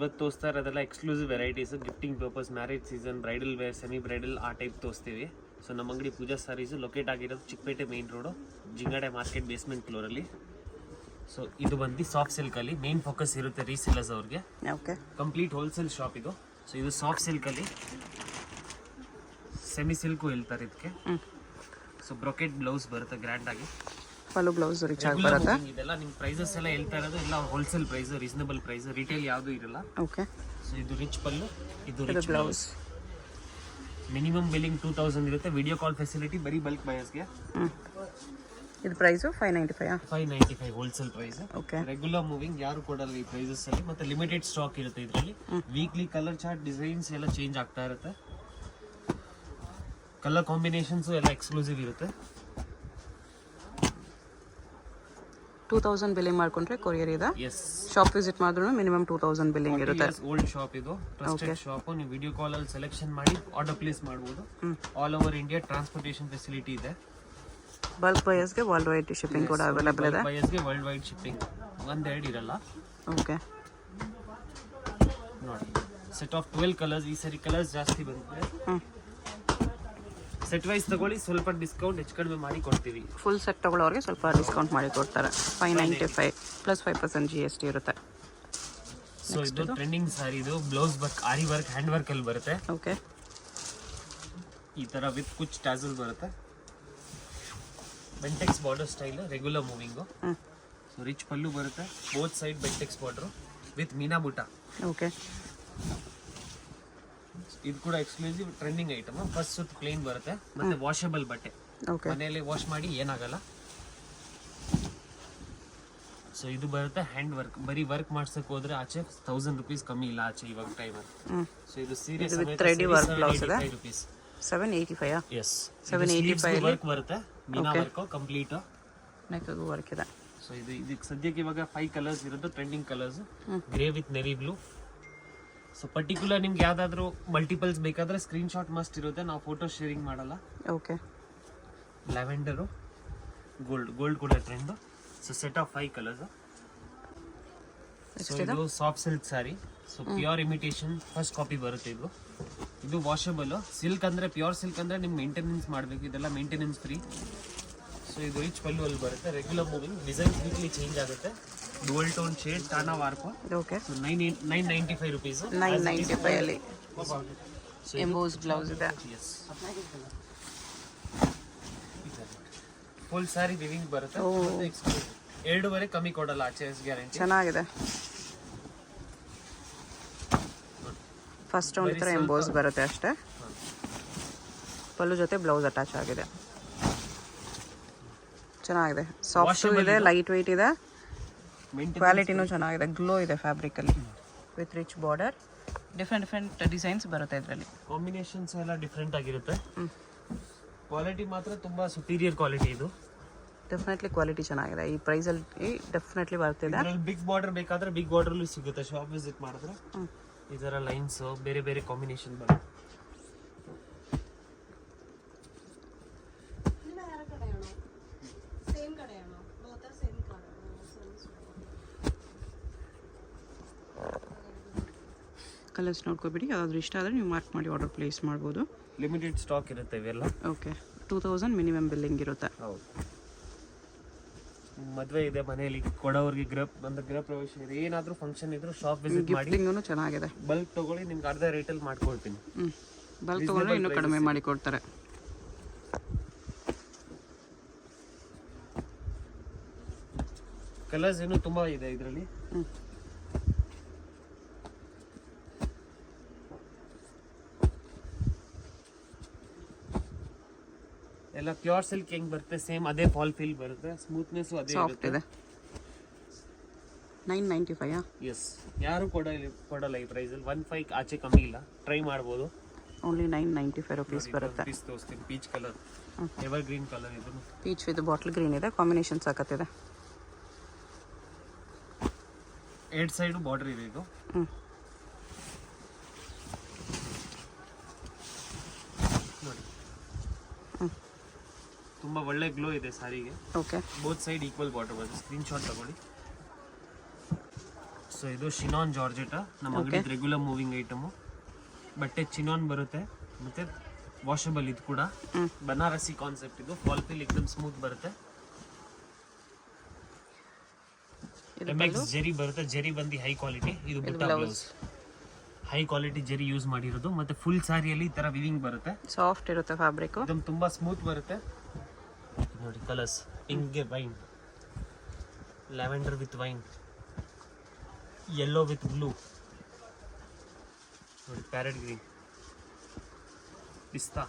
ಇವತ್ತು ತೋರಿಸ್ತಾ ಇರೋದೆಲ್ಲ exclusive varieties, gifting purpose, marriage season, bridal wear, semi bridal ಆ ಟೈಪ್ ತೋರಿಸ್ತೀವಿ. ಸೊ ನಮ್ಮ ಅಂಗಡಿ ಪೂಜಾ ಸಾರೀಸು ಲೊಕೇಟ್ ಆಗಿರೋದು Chickpet main road, Jingade market basement ಫ್ಲೋರಲ್ಲಿ. ಸೊ ಇದು ಬಂದು ಸಾಫ್ಟ್ ಸಿಲ್ಕಲ್ಲಿ ಮೇನ್ ಫೋಕಸ್ ಇರುತ್ತೆ ರೀಸೇಲರ್ಸ್ ಅವ್ರಿಗೆ. ಓಕೆ, ಕಂಪ್ಲೀಟ್ ಹೋಲ್ಸೇಲ್ ಶಾಪ್ ಇದು. ಸೊ ಇದು ಸಾಫ್ಟ್ ಸಿಲ್ಕಲ್ಲಿ ಸೆಮಿ ಸಿಲ್ಕು ಹೇಳ್ತಾರೆ ಇದಕ್ಕೆ. ಸೊ ಬ್ರೊಕೆಟ್ ಬ್ಲೌಸ್ ಬರುತ್ತೆ ಗ್ರ್ಯಾಂಡ್ ಆಗಿ, ಪಲ್ಲು ಬ್ಲೌಸ್ ರಿಚ್ ಆಗಿ ಬರುತ್ತೆ. ಇದೆಲ್ಲ ನಿಮ್ಮ ಪ್ರೈಸಸ್ ಎಲ್ಲ ಹೇಳ್ತಾ ಇರೋದು ಎಲ್ಲ wholesale price, reasonable price, retail ಯಾವುದು ಇರಲ್ಲ. ಓಕೆ, ಸೊ ಇದು ರಿಚ್ ಪಲ್ಲು, ಇದು ರಿಚ್ ಬ್ಲೌಸ್. ಮಿನಿಮಮ್ ಬಿಲ್ಲಿಂಗ್ 2000 ಇರುತ್ತೆ. ವಿಡಿಯೋ ಕಾಲ್ ಫೆಸಿಲಿಟಿ ಬರೀ ಬಲ್ಕ್ ಬಯರ್ಸ್ಗೆ. ಇದು price 595. 595 wholesale price. Okay, regular moving ಯಾರು ಕೊಡಲ್ಲ ಈ ಪ್ರೈಸಸ್ ಅಲ್ಲಿ. ಮತ್ತೆ ಲಿಮಿಟೆಡ್ ಸ್ಟಾಕ್ ಇರುತ್ತೆ ಇದರಲ್ಲಿ. ವೀಕ್ಲಿ ಕಲರ್ ಚಾರ್ಟ್, ಡಿಸೈನ್ಸ್ ಎಲ್ಲ ಚೇಂಜ್ ಆಗ್ತಾ ಇರುತ್ತೆ. ಕಲರ್ ಕಾಂಬಿನೇಷನ್ಸ್ ಎಲ್ಲ ಎಕ್ಸ್ಕ್ಲೂಸಿವ್ ಇರುತ್ತೆ. 2000 ಬಿಲ್ಲಿಂಗ್ ಮಾಡ್ಕೊಂಡ್ರೆ ಕೊರಿಯರ್ ಇದೆ. ಎಸ್, ಶಾಪ್ ವಿಸಿಟ್ ಮಾಡಿದ್ರು ಮಿನಿಮಮ್ 2000 ಬಿಲ್ಲಿಂಗ್ ಇರುತ್ತೆ. ಓಲ್ಡ್ ಶಾಪ್ ಇದು, ಟ್ರಸ್ಟೆಡ್ ಶಾಪ್. ನೀವು ವಿಡಿಯೋ ಕಾಲ್ ಅಲ್ಲಿ ಸೆಲೆಕ್ಷನ್ ಮಾಡಿ ಆರ್ಡರ್ ಪ್ಲೇಸ್ ಮಾಡಬಹುದು. All over India transportation facility ಇದೆ. ಬಲ್ಕ್ ಬಯರ್ಸ್ಗೆ ವರ್ಲ್ಡ್ ವೈಡ್ ಶಿಪ್ಪಿಂಗ್ ಕೂಡ ಅವೈಲೇಬಲ್ ಇದೆ. ಬಯರ್ಸ್ಗೆ ವರ್ಲ್ಡ್ ವೈಡ್ ಶಿಪ್ಪಿಂಗ್, ಒಂದೆರಡು ಇರಲ್ಲ. ಓಕೆ, ನೋಡಿ ಸೆಟ್ ಆಫ್ 12 ಕಲರ್ಸ್. ಈ ಸರಿ ಕಲರ್ಸ್ ಜಾಸ್ತಿ ಬಂದಿದೆ. ಸೆಟ್ ವೈಸ್ ತಗೊಳ್ಳಿ, ಸ್ವಲ್ಪ ಡಿಸ್ಕೌಂಟ್ ಹೆಚ್ಚು ಕಡಿಮೆ ಮಾಡಿ ಕೊಡ್ತೀವಿ. ಫುಲ್ ಸೆಟ್ ತಗೊಳ್ಳೋರಿಗೆ ಸ್ವಲ್ಪ ಡಿಸ್ಕೌಂಟ್ ಮಾಡಿ ಕೊಡ್ತಾರೆ. 595 ಪ್ಲಸ್ 5% GST ಇರುತ್ತೆ. ಸೊ ಇದು ಟ್ರೆಂಡಿಂಗ್ ಸಾರಿ. ಇದು blouse work, aari work, hand work ಅಲ್ಲಿ ಬರುತ್ತೆ. ಓಕೆ, ಈ ತರ ವಿತ್ ಕುಚ್ ಟಾಸಲ್ ಬರುತ್ತೆ. Bentex border style, regular moving. So rich pallu ಬರುತ್ತೆ, both side Bentex border with meena butta. Okay, ಇದು ಕೂಡ ಎಕ್ಸ್ಕ್ಲೂಸಿವ್ ಟ್ರೆಂಡಿಂಗ್ ಐಟಮ್. ಫಸ್ಟ್ ಸುತ್ತ ಪ್ಲೇನ್ ಬರುತ್ತೆ, ಮತ್ತೆ ವಾಷಬಲ್ ಬಟ್ಟೆ. ಓಕೆ, ಮನೆಯಲ್ಲಿ ವಾಶ್ ಮಾಡಿ ಏನಾಗಲ್ಲ. ಸೊ ಇದು ಬರುತ್ತೆ ಹ್ಯಾಂಡ್ ವರ್ಕ್. ಬರೀ ವರ್ಕ್ ಮಾಡ್ಸಕ್ ಹೋದ್ರೆ ಆಚೆ 1000 ರೂಪೀಸ್ ಕಮ್ಮಿ ಇಲ್ಲ ಆಚೆ ಇವಾಗ ಟೈಮಲ್ಲಿ. ಸೊ ಇದು ಸೀರಿಯಸ್ ವರ್ಕ್ ಬ್ಲೌಸ್ ಇದೆ. 785. ಎಸ್, 785 ವರ್ಕ್ ಬರುತ್ತೆ, ಮೀನಾ ವರ್ಕ್ ಕಂಪ್ಲೀಟ್. ನೆಕ್ಗೂ ವರ್ಕ್ ಇದೆ. ಸೊ ಇದು ಇದಕ್ಕೆ ಸದ್ಯಕ್ಕೆ ಇವಾಗ 5 ಕಲರ್ಸ್ ಇರೋದು, trending colours. Grey with navy blue. So particular ನಿಮ್ಗೆ ಯಾವ್ದಾದ್ರು ಮಲ್ಟಿಪಲ್ಸ್ ಬೇಕಾದ್ರೆ ಸ್ಕ್ರೀನ್ ಶಾಟ್ ಮಸ್ಟ್ ಇರುತ್ತೆ, ನಾವು ಫೋಟೋ ಶೇರಿಂಗ್ ಮಾಡಲ್ಲ. ಓಕೆ, ಲ್ಯಾವೆಂಡರು, ಗೋಲ್ಡ್ ಕೂಡ trend. So set of 5 colours. So ಇದು soft silk sari. So pure imitation first copy ಬರುತ್ತೆ ಇದು. ಇದು ವಾಷಬಲ್ ಸಿಲ್ಕ್. ಅಂದ್ರೆ ಪ್ಯೂರ್ ಸಿಲ್ಕ್ ಅಂದ್ರೆ ನಿಮ್ಗೆ ಮೇಂಟೆನೆನ್ಸ್ ಮಾಡಬೇಕು, ಇದೆಲ್ಲ ಮೇಂಟೆನೆನ್ಸ್ ಫ್ರೀ. ಸೊ ಇದು ರಿಚ್ ಪಲ್ಲು ಅಲ್ಲಿ ಬರುತ್ತೆ, regular moving. Designs weekly change ಆಗುತ್ತೆ. Dual tone shade, Thane warp. Okay, 995 rupees. 995 ಅಲ್ಲಿ ಎಂಬೋಸ್ ಬ್ಲೌಸ್ ಇದೆ. ಫುಲ್ ಸ್ಯಾರಿ ವಿವಿಂಗ್ ಬರುತ್ತೆ. 2.5 ಕಮ್ಮಿ ಕೊಡಲ್ಲ ಆಚೆ, ಗ್ಯಾರಂಟಿ. ಚೆನ್ನಾಗಿದೆ. ಫಸ್ಟ್ ರೌಂಡ್ ತರ ಎಂಬೋಸ್ ಬರುತ್ತೆ ಅಷ್ಟೇ. ಪಲ್ಲು ಜೊತೆ ಬ್ಲೌಸ್ ಅಟ್ಯಾಚ್ ಆಗಿದೆ. ಚೆನ್ನಾಗಿದೆ, ಸಾಫ್ಟ್ ಇದೆ, ಲೈಟ್ ವೆಯ್ಟ್ ಇದೆ, ಕ್ವಾಲಿಟಿನೂ ಚೆನ್ನಾಗಿದೆ. ಗ್ಲೋ ಇದೆ ಫ್ಯಾಬ್ರಿಕ್ ಅಲ್ಲಿ with rich border. Different designs ಬರುತ್ತೆ ಇದರಲ್ಲಿ. ಕಾಂಬಿನೇಷನ್ಸ್ ಎಲ್ಲ ಡಿಫ್ರೆಂಟ್ ಆಗಿರುತ್ತೆ. ಕ್ವಾಲಿಟಿ ಮಾತ್ರ ತುಂಬಾ ಸುಪೀರಿಯರ್ ಕ್ವಾಲಿಟಿ ಇದು. ಡೆಫಿನೆಟ್ಲಿ ಕ್ವಾಲಿಟಿ ಚೆನ್ನಾಗಿದೆ. ಈ ಪ್ರೈಸಲ್ಲಿ ಡೆಫಿನೆಟ್ಲಿ ಬರ್ತಿದೆ. ಬಿಗ್ ಬಾರ್ಡರ್ ಬೇಕಾದ್ರೆ ಬಿಗ್ ಬಾರ್ಡರ್ ಸಿಗುತ್ತೆ. ಶಾಪ್ ವಿಸಿಟ್ ಮಾಡಿದ್ರೆ ಇದರ ಲೈನ್ಸ್ ಬೇರೆ ಬೇರೆ ಕಾಂಬಿನೇಷನ್ ಬರುತ್ತೆ. ಕಲರ್ಸ್ ನೋಡ್ಕೊಬಿಡಿ, ಯಾವ್ದಾದ್ರು ಇಷ್ಟ ಆದರೆ ನೀವು ಮಾರ್ಕ್ ಮಾಡಿ ಆರ್ಡರ್ ಪ್ಲೇಸ್ ಮಾಡ್ಬೋದು. ಲಿಮಿಟೆಡ್ ಸ್ಟಾಕ್ ಇರುತ್ತೆ ಇವೆಲ್ಲ. ಓಕೆ, 2000 ಮಿನಿಮಮ್ ಬಿಲ್ಲಿಂಗ್ ಇರುತ್ತೆ. ಹೌದು, ಮದುವೆ ಇದೆ ಮನೆಯಲ್ಲಿ ಕೊಡೋರಿಗೆ, ಗೃಹ ಪ್ರವೇಶ ಇದೆ, ಏನಾದರೂ ಫಂಕ್ಷನ್ ಇದ್ರು ಶಾಪ್ ವಿಸಿಟ್ ಮಾಡಿ. ಗಿಫ್ಟಿಂಗು ಚೆನ್ನಾಗಿದೆ. ಬಲ್ಕ್ ತಗೊಳ್ಳಿ, ನಿಮ್ಗೆ ಅರ್ಧ ರೇಟಲ್ಲಿ ಮಾಡ್ಕೊಡ್ತೀನಿ. ಬಲ್ಕ್ ತಗೊಂಡ್ರೆ ಇನ್ನೂ ಕಡಿಮೆ ಮಾಡಿ ಕೊಡ್ತಾರೆ. ಕಲರ್ಸ್ ಇನ್ನೂ ತುಂಬಾ ಇದೆ ಇದರಲ್ಲಿ. ಎಲ್ಲ ಪ್ಯೂರ್ ಸಿಲ್ಕ್ ಹೆಂಗ್ ಬರುತ್ತೆ ಸೇಮ್ ಅದೇ ಫಾಲ್ ಫೀಲ್ ಬರುತ್ತೆ. ಸ್ಮೂತ್ನೆಸ್ ಅದೇ ಸಾಫ್ಟ್ ಇದೆ. 995. ಎಸ್, ಯಾರು ಕೊಡಲ್ಲ ಈ ಪ್ರೈಸ್ ಅಲ್ಲಿ. 15 ಆಚೆ ಕಮ್ಮಿ ಇಲ್ಲ, ಟ್ರೈ ಮಾಡ್ಬೋದು. ಓನ್ಲಿ 995 ರೂಪೀಸ್ ಬರುತ್ತೆ. ತೋರಿಸ್ತೀನಿ. Peach colour, ever green colour. ಇದು ಪೀಚ್ ವಿತ್ ಬಾಟಲ್ ಗ್ರೀನ್ ಇದೆ, ಕಾಂಬಿನೇಷನ್ ಸಾಕತ್ತಿದೆ. 2 ಸೈಡ್ ಬಾರ್ಡರ್ ಇದೆ ಇದು. ನೋಡಿ, ತುಂಬಾ ಒಳ್ಳೆ ಗ್ಲೋ ಇದೆ ಸಾರಿಗೆ. Okay, both side equal border ಬರುತ್ತೆ. ಸ್ಕ್ರೀನ್ ಶಾಟ್ ತಗೊಳ್ಳಿ. ಸೊ ಇದು ಶಿನಾನ್ ಜಾರ್ಜೆಟ್ ನಮ್ಮ ಅಂಗಡಿ ರೆಗ್ಯುಲರ್ ಮೂವಿಂಗ್ ಐಟಮು. ಬಟ್ಟೆ ಚಿನಾನ್ ಬರುತ್ತೆ ಮತ್ತೆ ವಾಷಬಲ್ ಇದು ಕೂಡ. ಬನಾರಸಿ ಕಾನ್ಸೆಪ್ಟ್ ಇದು. ಫಾಲ್ ಫೀಲ್ एकदम ಸ್ಮೂತ್ ಬರುತ್ತೆ. ಎಂಎಕ್ಸ್ ಜೆರಿ ಬರುತ್ತೆ. ಜೆರಿ ಬಂದು ಹೈ ಕ್ವಾಲಿಟಿ. ಇದು ಬುಟ್ಟ blouse. High quality Jerry use ಮಾಡಿರೋದು. ಮತ್ತೆ ಫುಲ್ ಸಾರಿಯಲ್ಲಿ ಈ ತರ ವಿವಿಂಗ್ ಬರುತ್ತೆ. ಸಾಫ್ಟ್ ಇರುತ್ತೆ ಫ್ಯಾಬ್ರಿಕ್. एकदम ತುಂಬಾ ಸ್ಮೂತ್ ಬರುತ್ತೆ. ನೋಡಿ ಕಲರ್ಸ್ ಪಿಂಕ್ಗೆ wine, lavender with wine, yellow with blue, ನೋಡಿ ಪ್ಯಾರೆಟ್ ಗ್ರೀನ್, ಪಿಸ್ತಾ.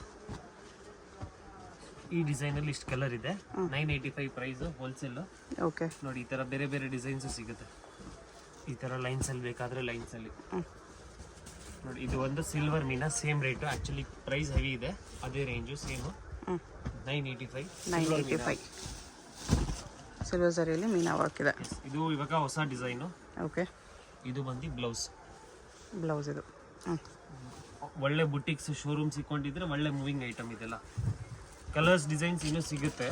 ಈ ಡಿಸೈನ್ ಅಲ್ಲಿ ಇಷ್ಟು ಕಲರ್ ಇದೆ. 985 ಪ್ರೈಸ್ ಹೋಲ್ಸೇಲ್. ಓಕೆ. ನೋಡಿ ಈ ತರ ಬೇರೆ ಬೇರೆ ಡಿಸೈನ್ಸ್ ಸಿಗುತ್ತೆ. ಈ ತರ ಲೈನ್ಸ್ ಅಲ್ಲಿ ಬೇಕಾದ್ರೆ ಲೈನ್ಸ್ ಅಲ್ಲಿ ನೋಡಿ. ಇದು ಒಂದು silver meena, same rate. Actually price heavy ಇದೆ, ಅದೇ ರೇಂಜು ಸೇಮ್. 985 ಸಿಲ್ವರ್ ಜರಿಯಲ್ಲಿ ಮೀನಾ ವರ್ಕ್ ಇದೆ. ಇದು ಇವಾಗ ಹೊಸ ಡಿಸೈನು. ಓಕೆ. ಇದು ಬಂದು ಬ್ಲೌಸ್. ಬ್ಲೌಸ್ ಇದು ಒಳ್ಳೆ ಬುಟಿಕ್ಸ್ ಶೋರೂಮ್ ಸಿಕ್ಕೊಂಡಿದ್ರೆ ಒಳ್ಳೆ ಮೂವಿಂಗ್ ಐಟಮ್ ಇದೆಲ್ಲ. ಕಲರ್ಸ್ ಡಿಸೈನ್ಸ್ ಇನ್ನೂ ಸಿಗುತ್ತೆ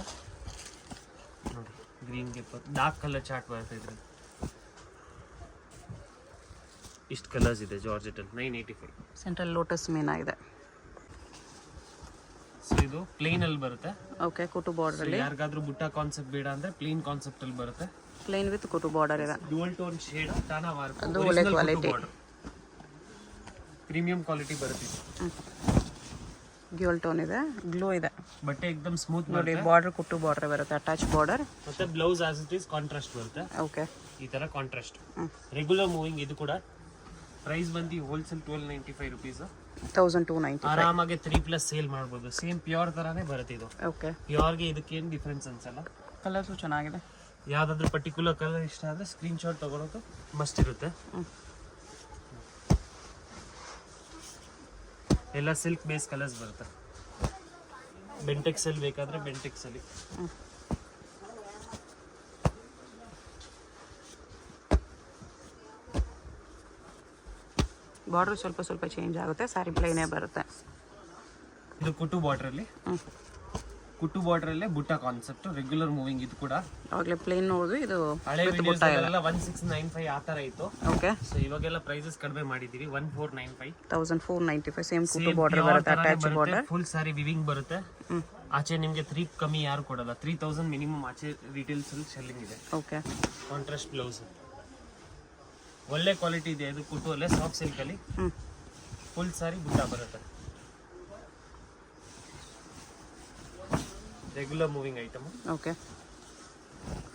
ನೋಡಿ. ಗ್ರೀನ್ಗೆ ಡಾರ್ಕ್ ಕಲರ್ ಚಾರ್ಟ್ ಬರ್ತಾ ಇದ್ರೆ ಇಷ್ಟು ಕಲರ್ಸ್ ಇದೆ ಜಾರ್ಜೆಟಲ್ಲಿ. 985. ಸೆಂಟ್ರಲ್ ಲೋಟಸ್ ಮೀನಾ ಇದೆ. ಸೊ ಇದು ಪ್ಲೇನ್ ಅಲ್ಲಿ ಬರುತ್ತೆ. ಓಕೆ. ಕುಟು ಬಾರ್ಡರ್ ಅಲ್ಲಿ. ಯಾರಿಗಾದ್ರೂ ಬುಟ್ಟ ಕಾನ್ಸೆಪ್ಟ್ ಬೇಡ ಅಂದ್ರೆ ಪ್ಲೇನ್ ಕಾನ್ಸೆಪ್ಟ್ ಅಲ್ಲಿ ಬರುತ್ತೆ. ಪ್ಲೇನ್ ವಿತ್ ಕುಟು ಬಾರ್ಡರ್ ಇದೆ. Dual tone shade, Thane work, ಅದು ಒಳ್ಳೆ ಕ್ವಾಲಿಟಿ, ಪ್ರೀಮಿಯಂ ಕ್ವಾಲಿಟಿ ಬರುತ್ತೆ. ಡ್ಯುಯಲ್ ಟೋನ್ ಇದೆ, ಗ್ಲೋ ಇದೆ. ಬಟ್ಟೆ एकदम ಸ್ಮೂತ್ ನೋಡಿ. ಬರುತ್ತೆ. ಬಾರ್ಡರ್ ಕುಟು ಬಾರ್ಡರ್ ಬರುತ್ತೆ, ಅಟ್ಯಾಚ್ ಬಾರ್ಡರ್. ಮತ್ತೆ blouse as it is contrast ಬರುತ್ತೆ. ಓಕೆ. ಈ ತರ ಕಾಂಟ್ರಾಸ್ಟ್ ರೆಗ್ಯುಲರ್ ಮೂವಿಂಗ್. ಇದು ಕೂಡ ಪ್ರೈಸ್ ಬಂದು ಹೋಲ್ಸೇಲ್ 1295 ರುಪೀಸ್. 1290. ಆರಾಮಾಗಿ 3+ ಸೇಲ್ ಮಾಡ್ಬೋದು. ಸೇಮ್ ಪ್ಯೂರ್ ತರಾನೇ ಬರುತ್ತೆ ಇದು. ಓಕೆ. ಪ್ಯೂರ್ಗೆ ಇದಕ್ಕೆ ಏನು ಡಿಫ್ರೆನ್ಸ್ ಅನ್ಸಲ್ಲ. ಕಲರ್ಸು ಚೆನ್ನಾಗಿದೆ. ಯಾವ್ದಾದ್ರು ಪರ್ಟಿಕ್ಯುಲರ್ ಕಲರ್ ಇಷ್ಟ ಆದರೆ ಸ್ಕ್ರೀನ್ ಶಾಟ್ ತಗೊಳೋದು ಮಸ್ಟ್ ಇರುತ್ತೆ. ಎಲ್ಲ ಸಿಲ್ಕ್ ಬೇಸ್ ಕಲರ್ಸ್ ಬರುತ್ತೆ. ಬೆಂಟೆಕ್ಸ್ ಅಲ್ಲಿ ಬೇಕಾದ್ರೆ ಬೆಂಟೆಕ್ಸ್ ಅಲ್ಲಿ. ಬಾರ್ಡರ್ ಸ್ವಲ್ಪ ಸ್ವಲ್ಪ ಚೇಂಜ್ ಆಗುತ್ತೆ, ಸಾರಿ ಪ್ಲೈನೇ ಬರುತ್ತೆ. ಇದು ಕುಟು ಬಾರ್ಡರ್ ಅಲ್ಲಿ. ಕುಟು ಬಾರ್ಡರ್ ಅಲ್ಲೇ ಬುಟ್ಟ ಕಾನ್ಸೆಪ್ಟ್, ರೆಗ್ಯುಲರ್ ಮೂವಿಂಗ್. ಇದು ಕೂಡ ಅವಾಗಲೇ ಪ್ಲೇನ್ ನೋಡಿದ್ವಿ, ಇದು ಹಳೆ ಬುಟ್ಟ ಎಲ್ಲ 1695 ಆ ತರ ಇತ್ತು. ಓಕೆ. ಸೊ ಇವಾಗೆಲ್ಲ ಪ್ರೈಸಸ್ ಕಡಿಮೆ ಮಾಡಿದೀವಿ. 1495. 1495. ಸೇಮ್ ಕುಟು ಬಾರ್ಡರ್ ಬರುತ್ತೆ, ಅಟ್ಯಾಚ್ ಬಾರ್ಡರ್. ಫುಲ್ ಸಾರಿ ವಿವಿಂಗ್ ಬರುತ್ತೆ. ಆಚೆ ನಿಮಗೆ 3 ಕಮ್ಮಿ ಯಾರು ಕೊಡಲ್ಲ. 3000 ಮಿನಿಮಮ್ ಆಚೆ ರಿಟೇಲ್ಸ್ ಅಲ್ಲಿ ಸೆಲ್ಲಿಂಗ್ ಇದೆ. ಓಕೆ. ಕಾಂಟ್ರಾಸ್ಟ್ ಬ್ಲೌಸ್ ಒಳ್ಳೆ ಕ್ವಾಲಿಟಿ ಇದೆ. ಇದು ಕುಟು ಅಲ್ಲೇ ಸಾಫ್ಟ್ ಸಿಲ್ಕ್ ಅಲ್ಲಿ ಫುಲ್ ಸಾರಿ ಬುಟ್ಟ ಬರುತ್ತೆ. Regular moving item. Okay.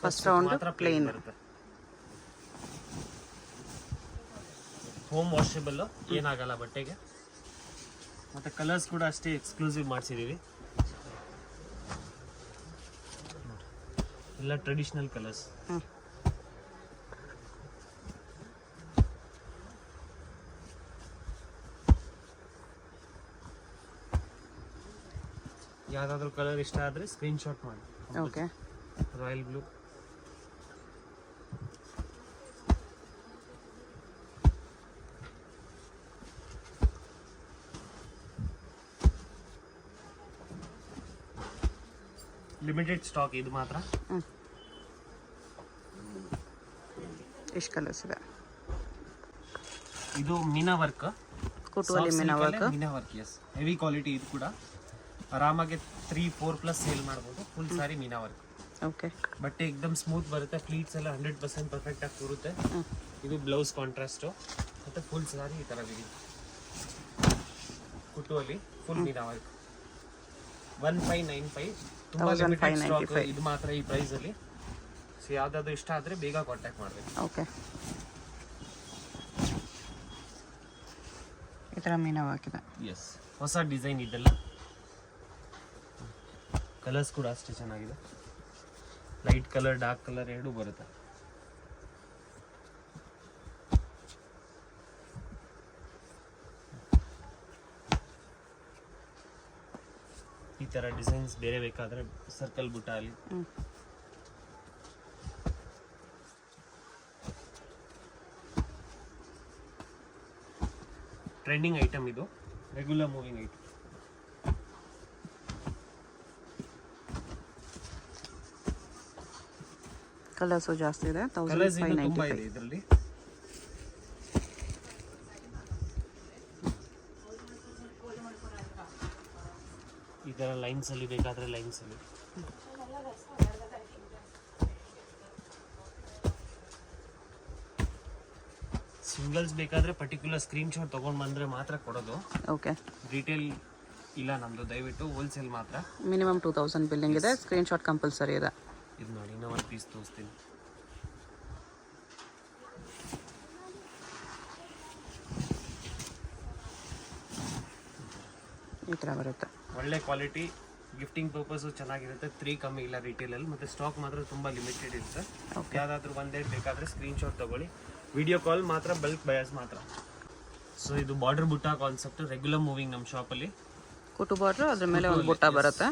First round ಮಾತ್ರ ಪ್ಲೇನ್ ಬರುತ್ತೆ. ಹೋಮ್ ವಾಷಬಲ್, ಏನಾಗಲ್ಲ ಬಟ್ಟೆಗೆ. ಮತ್ತೆ ಕಲರ್ಸ್ ಕೂಡ ಅಷ್ಟೇ ಎಕ್ಸ್ಕ್ಲೂಸಿವ್ ಮಾಡಿಸಿದೀವಿ. ಎಲ್ಲ ಟ್ರೆಡಿಷನಲ್ ಕಲರ್ಸ್. ಯಾವ್ದಾದ್ರು ಕಲರ್ ಇಷ್ಟ ಆದ್ರೆ ಸ್ಕ್ರೀನ್ ಶಾಟ್ ಮಾಡಿ. Okay. Royal blue, limited stock ಇದು ಮಾತ್ರ. ಎಷ್ಟು ಕಲರ್ಸ್ ಇದೆ? ಇದು ಮೀನಾ ವರ್ಕ್. ಕುಟುವಲ್ಲಿ ಮೀನಾ ವರ್ಕ್. ಮೀನಾ ವರ್ಕ್, ಎಸ್. Heavy quality. ಇದು ಕೂಡ ಆರಾಮಾಗಿ 3-4+ ಸೇಲ್ ಮಾಡ್ಬೋದು. ಫುಲ್ ಸಾರಿ ಮೀನಾ ವರ್ಕ್. ಓಕೆ. ಬಟ್ಟೆ एकदम ಸ್ಮೂತ್ ಬರುತ್ತೆ. ಫ್ಲೀಟ್ಸ್ ಎಲ್ಲ 100% ಪರ್ಫೆಕ್ಟ್ ಆಗಿ ಕೂರುತ್ತೆ. ಇದು ಬ್ಲೌಸ್ ಕಾಂಟ್ರಾಸ್ಟ್ ಮತ್ತೆ ಫುಲ್ ಸಾರಿ ಈ ತರ ಇದೆ. ಕುಟುವಲ್ಲಿ ಫುಲ್ ಮೀನಾ ವರ್ಕ್. 1595. ತುಂಬಾ ಲಿಮಿಟೆಡ್ ಸ್ಟಾಕ್ ಇದು ಮಾತ್ರ ಈ ಪ್ರೈಸ್ ಅಲ್ಲಿ. ಸೊ ಯಾವ್ದಾದ್ರು ಇಷ್ಟ ಆದ್ರೆ ಬೇಗ ಕಾಂಟ್ಯಾಕ್ಟ್ ಮಾಡಬೇಕು. ಓಕೆ. ಈ ತರ ಮೀನಾ ವರ್ಕ್ ಇದೆ. ಎಸ್. ಹೊಸ ಡಿಸೈನ್ ಇದೆಲ್ಲ. ಕಲರ್ಸ್ ಕೂಡ ಅಷ್ಟೇ ಚೆನ್ನಾಗಿದೆ. ಲೈಟ್ ಕಲರ್, ಡಾರ್ಕ್ ಕಲರ್ ಎರಡೂ ಬರುತ್ತೆ. ಈ ತರ ಡಿಸೈನ್ಸ್ ಬೇರೆ ಬೇಕಾದ್ರೆ ಸರ್ಕಲ್ ಬುಟ್ಟ ಅಲ್ಲಿ. ಟ್ರೆಂಡಿಂಗ್ ಐಟಮ್ ಇದು, ರೆಗ್ಯುಲರ್ ಮೂವಿಂಗ್ ಐಟಮ್. ಕಲರ್ಸು ಜಾಸ್ತಿ ಇದೆ. ಕಲರ್ಸ್ ತುಂಬಾ 1595. ಇದೆ ಇದರಲ್ಲಿ. ಈ ಥರ ಲೈನ್ಸಲ್ಲಿ ಬೇಕಾದರೆ ಲೈನ್ಸಲ್ಲಿ. ಸಿಂಗಲ್ಸ್ ಬೇಕಾದರೆ ಪರ್ಟಿಕ್ಯುಲರ್ ಸ್ಕ್ರೀನ್ಶಾಟ್ ತೊಗೊಂಡು ಬಂದರೆ ಮಾತ್ರ ಕೊಡೋದು. ಓಕೆ, ರಿಟೇಲ್ ಇಲ್ಲ ನಮ್ಮದು, ದಯವಿಟ್ಟು ಹೋಲ್ಸೇಲ್ ಮಾತ್ರ. ಮಿನಿಮಮ್ 2000 ಬಿಲ್ಲಿಂಗ್ ಇದೆ, ಸ್ಕ್ರೀನ್ಶಾಟ್ ಕಂಪಲ್ಸರಿ ಇದೆ. ಇದು ನೋಡಿ, ಇನ್ನೂ ಒಂದು ಪೀಸ್ ತೋರಿಸ್ತೀನಿ. ಈ ಥರ ಬರುತ್ತೆ. ಒಳ್ಳೆ ಕ್ವಾಲಿಟಿ, ಗಿಫ್ಟಿಂಗ್ ಪರ್ಪಸು ಚೆನ್ನಾಗಿರುತ್ತೆ. 3 ಕಮ್ಮಿ ಇಲ್ಲ ರಿಟೇಲಲ್ಲಿ. ಮತ್ತು ಸ್ಟಾಕ್ ಮಾತ್ರ ತುಂಬ ಲಿಮಿಟೆಡ್ ಇರುತ್ತೆ. ಯಾವುದಾದ್ರೂ ಒಂದೆರಡು ಬೇಕಾದರೆ ಸ್ಕ್ರೀನ್ಶಾಟ್ ತೊಗೊಳ್ಳಿ. ವಿಡಿಯೋ ಕಾಲ್ ಮಾತ್ರ, ಬಲ್ಕ್ ಬಯರ್ಸ್ ಮಾತ್ರ. ಸೊ ಇದು ಬಾರ್ಡರ್ ಬುಟ್ಟ ಕಾನ್ಸೆಪ್ಟ್, ರೆಗ್ಯುಲರ್ ಮೂವಿಂಗ್ ನಮ್ಮ ಶಾಪಲ್ಲಿ. ಕುಟು ಬಾರ್ಡ್ರು, ಅದ್ರ ಮೇಲೆ ಒಂದು ಬುಟ್ಟ ಬರುತ್ತೆ.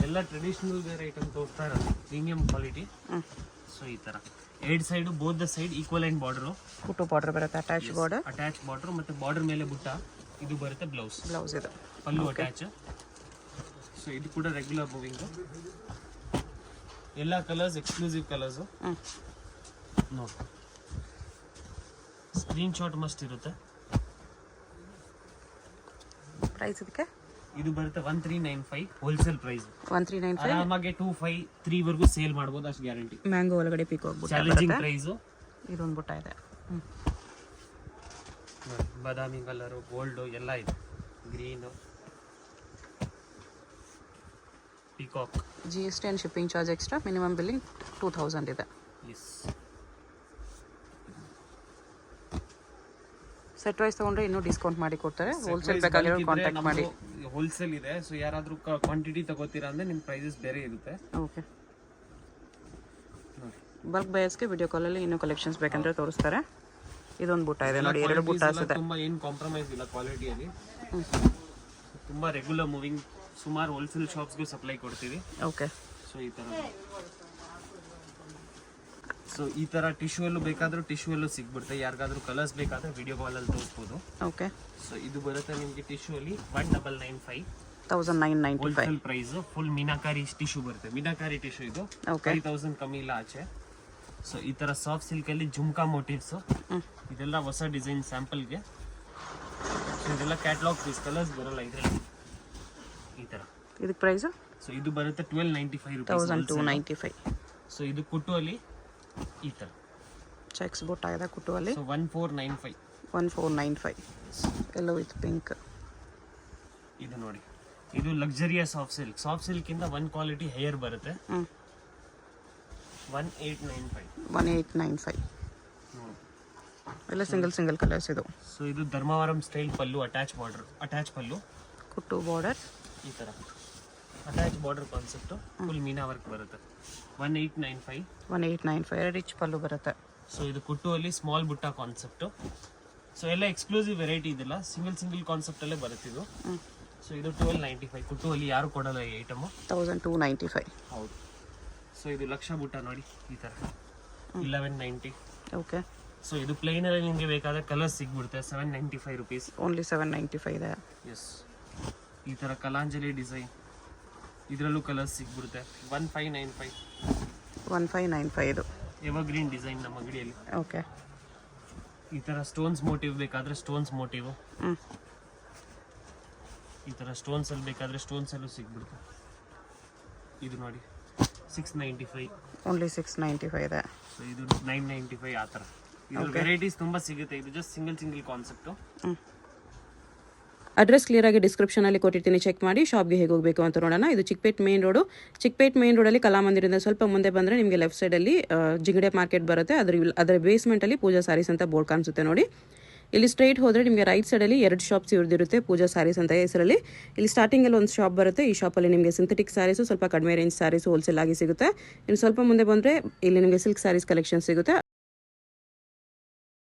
ಎಲ್ಲ ಟ್ರೆಡಿಷನಲ್ ವೇರ್ ಐಟಮ್ ತೋರಿಸ್ತಾ ಇರೋದು, ಪ್ರೀಮಿಯಂ ಕ್ವಾಲಿಟಿ. ಸೊ ಈ ಥರ 2 side, both the side equal and border. ಕುಟು ಬಾರ್ಡರ್ ಬರುತ್ತೆ, ಅಟ್ಯಾಚ್ ಬಾರ್ಡರ್. ಅಟ್ಯಾಚ್ ಬಾರ್ಡರ್ ಮತ್ತು ಬಾರ್ಡರ್ ಮೇಲೆ ಬುಟ್ಟ. ಇದು ಬರುತ್ತೆ ಬ್ಲೌಸ್. ಬ್ಲೌಸ್ ಇದೆ, ಪಲ್ಲು ಅಟ್ಯಾಚ್. ಸೊ ಇದು ಕೂಡ ರೆಗ್ಯುಲರ್ ಮೂವಿಂಗು. ಎಲ್ಲ ಕಲರ್ಸ್ ಎಕ್ಸ್ಕ್ಲೂಸಿವ್ ಕಲರ್ಸು. ನೋಡಿ, ಸ್ಕ್ರೀನ್ಶಾಟ್ ಮಸ್ಟ್ ಇರುತ್ತೆ. ಪ್ರೈಸ್ ಇದಕ್ಕೆ ಇದು ಬರುತ್ತೆ 1395 ಹೋಲ್ಸೇಲ್ ಪ್ರೈಸ್. 1395 ಆರಾಮಾಗಿ 253 ವರೆಗೂ ಸೇಲ್ ಮಾಡ್ಬೋದು, ಅಷ್ಟು ಗ್ಯಾರಂಟಿ. ಮ್ಯಾಂಗೋ ಒಳಗಡೆ ಪೀಕ್ ಹೋಗ್ಬಿಟ್ಟು ಚಾಲೆಂಜಿಂಗ್ ಪ್ರೈಸು. ಇದೊಂದು ಬುಟ್ಟ ಇದೆ. ಬಾದಾಮಿ ಕಲರು, ಗೋಲ್ಡು ಎಲ್ಲ ಇದೆ. Green, peacock. GST and shipping charge extra. Minimum billing 2000 ಇದೆ. ಎಸ್. ಸೆಟ್ ವೈಸ್ ತೊಗೊಂಡ್ರೆ ಇನ್ನೂ ಡಿಸ್ಕೌಂಟ್ ಮಾಡಿ ಕೊಡ್ತಾರೆ. ಹೋಲ್ಸೇಲ್ ಬೇಕಾಗಿರೋ ಕಾಂಟ್ಯಾಕ್ಟ್ ಮಾಡಿ. ಹೋಲ್ಸೇಲ್ ಇದೆ, ಸೊ ಯಾರಾದರೂ ಕ್ವಾಂಟಿಟಿ ತಗೋತೀರಾ ಅಂದರೆ ನಿಮ್ಮ ಪ್ರೈಸಸ್ ಬೇರೆ ಇರುತ್ತೆ. ಓಕೆ, ಬಲ್ಕ್ ಬಯರ್ಸ್ಗೆ ವಿಡಿಯೋ ಕಾಲಲ್ಲಿ ಇನ್ನೂ ಕಲೆಕ್ಷನ್ಸ್ ಬೇಕಂದ್ರೆ ತೋರಿಸ್ತಾರೆ. ಇದೊಂದು ಬುಟ್ಟ ಇದೆ ನೋಡಿ, 2 ಬುಟ್ಟಾಸ್ ಇದೆ. ತುಂಬ ಏನು ಕಾಂಪ್ರಮೈಸ್ ಇಲ್ಲ ಕ್ವಾಲಿಟಿಯಲ್ಲಿ. ತುಂಬ ರೆಗ್ಯುಲರ್ ಮೂವಿಂಗ್, ಸುಮಾರು ಹೋಲ್ಸೇಲ್ ಶಾಪ್ಸ್ಗೂ ಸಪ್ಲೈ ಕೊಡ್ತೀವಿ. ಓಕೆ, ಸೊ ಈ ಥರ ಟಿಶ್ಯೂಯಲ್ಲೂ ಬೇಕಾದರೂ ಟಿಶ್ಯೂಯಲ್ಲೂ ಸಿಗ್ಬಿಡುತ್ತೆ. ಯಾರಿಗಾದ್ರೂ ಕಲರ್ಸ್ ಬೇಕಾದರೆ ವಿಡಿಯೋ ಕಾಲಲ್ಲಿ ತೋರಿಸ್ಬೋದು. ಓಕೆ. ಸೊ ಇದು ಬರುತ್ತೆ ನಿಮಗೆ ಟಿಶ್ಯೂಯಲ್ಲಿ 1995 1995 wholesale price. Full meenakari tissue ಬರುತ್ತೆ. ಮೀನಾಕಾರಿ ಟಿಶ್ಯೂ ಇದು 5000 ಕಮ್ಮಿ ಇಲ್ಲ ಆಚೆ. ಸೊ ಈ ಥರ ಸಾಫ್ಟ್ ಸಿಲ್ಕಲ್ಲಿ ಜುಮ್ಕಾ ಮೋಟಿವ್ಸು. ಇದೆಲ್ಲ ಹೊಸ ಡಿಸೈನ್ ಸ್ಯಾಂಪಲ್ಗೆ. ಸೊ ಇದೆಲ್ಲ ಕ್ಯಾಟ್ಲಾಗ್ ಪೀಸ್, ಕಲರ್ಸ್ ಬರೋಲ್ಲ ಇದರಲ್ಲಿ. ಈ ಥರ ಇದಕ್ಕೆ ಪ್ರೈಸು. ಸೊ ಇದು ಬರುತ್ತೆ 1295 ರೂಪೀಸ್. 1295. ಸೊ ಇದು ಕುಟ್ಟು ಅಲ್ಲಿ ಈ ಥರ ಚೆಕ್ಸ್ ಬುಟ್ಟ ಇದೆ ಕುಟ್ಟು ಅಲ್ಲಿ. ಸೊ 1495. 1495 yellow with pink. ಇದು ನೋಡಿ, ಇದು ಲಕ್ಸರಿಯಸ್ ಸಾಫ್ಟ್ ಸಿಲ್ಕ್. ಸಾಫ್ಟ್ ಸಿಲ್ಕಿಂದ ಒನ್ ಕ್ವಾಲಿಟಿ ಹೇರ್ ಬರುತ್ತೆ. 1895. 1895 ಎಲ್ಲ ಸಿಂಗಲ್ ಕಲರ್ಸ್ ಇದು. ಸೊ ಇದು ಧರ್ಮವರಂ ಸ್ಟೈಲ್ ಪಲ್ಲು, ಅಟ್ಯಾಚ್ ಪಲ್ಲು, ಕುಟ್ಟು ಬಾರ್ಡರ್. ಈ ಥರ attach border concept, full meena work ಬರುತ್ತೆ. 1895. 1895 ರಿಚ್ ಪಲ್ಲು ಬರುತ್ತೆ. ಸೊ ಇದು ಕುಟ್ಟು ಅಲ್ಲಿ ಸ್ಮಾಲ್ ಬುಟ್ಟ ಕಾನ್ಸೆಪ್ಟು. ಸೊ ಎಲ್ಲ ಎಕ್ಸ್ಕ್ಲೂಸಿವ್ ವೆರೈಟಿ ಇದೆಲ್ಲ, ಸಿಂಗಲ್ ಕಾನ್ಸೆಪ್ಟಲ್ಲೇ ಬರುತ್ತಿದ್ದು. ಸೊ ಇದು 1295. ಕುಟ್ಟು ಅಲ್ಲಿ ಯಾರು ಕೊಡಲ್ಲ ಈ ಐಟಮು. 1295. ಹೌದು. ಸೊ ಇದು ಲಕ್ಷ ಬುಟ್ಟ ನೋಡಿ, ಈ ಥರ 1190. ಓಕೆ. ಸೊ ಇದು ಪ್ಲೇನಲ್ಲಿ ನಿಮಗೆ ಬೇಕಾದರೆ ಕಲರ್ಸ್ ಸಿಗ್ಬಿಡುತ್ತೆ. 795 ರೂಪೀಸ್. ಓನ್ಲಿ 795 ಇದೆ. ಎಸ್. ಈ ಥರ ಕಲಾಂಜಲಿ ಡಿಸೈನ್, ಇದರಲ್ಲೂ ಕಲರ್ಸ್ ಸಿಗ್ಬಿಡುತ್ತೆ. 1595. 1595 ಇದು ಎವರ್ಗ್ರೀನ್ ಡಿಸೈನ್ ನಮ್ಮ ಅಂಗಡಿಯಲ್ಲಿ. ಓಕೆ. ಈ ಥರ ಸ್ಟೋನ್ಸ್ ಮೋಟಿವ್ ಬೇಕಾದರೆ ಸ್ಟೋನ್ಸ್ ಮೋಟಿವು. ಈ ಥರ ಸ್ಟೋನ್ಸಲ್ಲಿ ಬೇಕಾದರೆ ಸ್ಟೋನ್ಸಲ್ಲೂ ಸಿಗ್ಬಿಡುತ್ತೆ. ಇದು ನೋಡಿ 695. ಓನ್ಲಿ 695 ಇದೆ. ಸೊ ಇದು 995. ಆ ಥರ ಇದ್ರ ವೆರೈಟೀಸ್ ತುಂಬ ಸಿಗುತ್ತೆ. ಇದು ಜಸ್ಟ್ ಸಿಂಗಲ್ ಕಾನ್ಸೆಪ್ಟು. ಅಡ್ರೆಸ್ ಕ್ಲಿಯರಾಗಿ ಡಿಸ್ಕ್ರಿಪ್ಷನಲ್ಲಿ ಕೊಟ್ಟಿರ್ತೀನಿ, ಚೆಕ್ ಮಾಡಿ. ಶಾಪ್ಗೆ ಹೇಗೆ ಹೋಗಬೇಕು ಅಂತ ನೋಡೋಣ. ಇದು ಚಿಕ್ಕಪೇಟ್ ಮೇನ್ ರೋಡಲ್ಲಿ ಕಲಾಮಂದಿರದಿಂದ ಸ್ವಲ್ಪ ಮುಂದೆ ಬಂದರೆ ನಿಮಗೆ ಲೆಫ್ಟ್ ಸೈಡಲ್ಲಿ ಜಿಂಗಡೆ ಮಾರ್ಕೆಟ್ ಬರುತ್ತೆ. ಅದರ ಬೇಸ್ಮೆಂಟಲ್ಲಿ ಪೂಜಾ ಸ್ಯಾರೀಸ್ ಅಂತ ಬೋರ್ಡ್ ಕಾಣಿಸುತ್ತೆ ನೋಡಿ. ಇಲ್ಲಿ ಸ್ಟ್ರೈಟ್ ಹೋದರೆ ನಿಮಗೆ ರೈಟ್ ಸೈಡಲ್ಲಿ 2 ಶಾಪ್ಸ್ ಇವ್ರದಿರುತ್ತೆ, ಪೂಜಾ ಸ್ಯಾರೀಸ್ ಅಂತ ಹೆಸರಲ್ಲಿ. ಇಲ್ಲಿ ಸ್ಟಾರ್ಟಿಂಗಲ್ಲಿ ಒಂದು ಶಾಪ್ ಬರುತ್ತೆ. ಈ ಶಾಪಲ್ಲಿ ನಿಮಗೆ ಸಿಂಥೆಟಿಕ್ ಸ್ಯಾರೀಸು, ಸ್ವಲ್ಪ ಕಡಿಮೆ ರೇಂಜ್ ಸ್ಯಾರೀಸು ಹೋಲ್ಸೇಲ್ ಆಗಿ ಸಿಗುತ್ತೆ. ಇನ್ನು ಸ್ವಲ್ಪ ಮುಂದೆ ಬಂದರೆ ಇಲ್ಲಿ ನಿಮಗೆ ಸಿಲ್ಕ್ ಸ್ಯಾರೀಸ್ ಕಲೆಕ್ಷನ್ ಸಿಗುತ್ತೆ.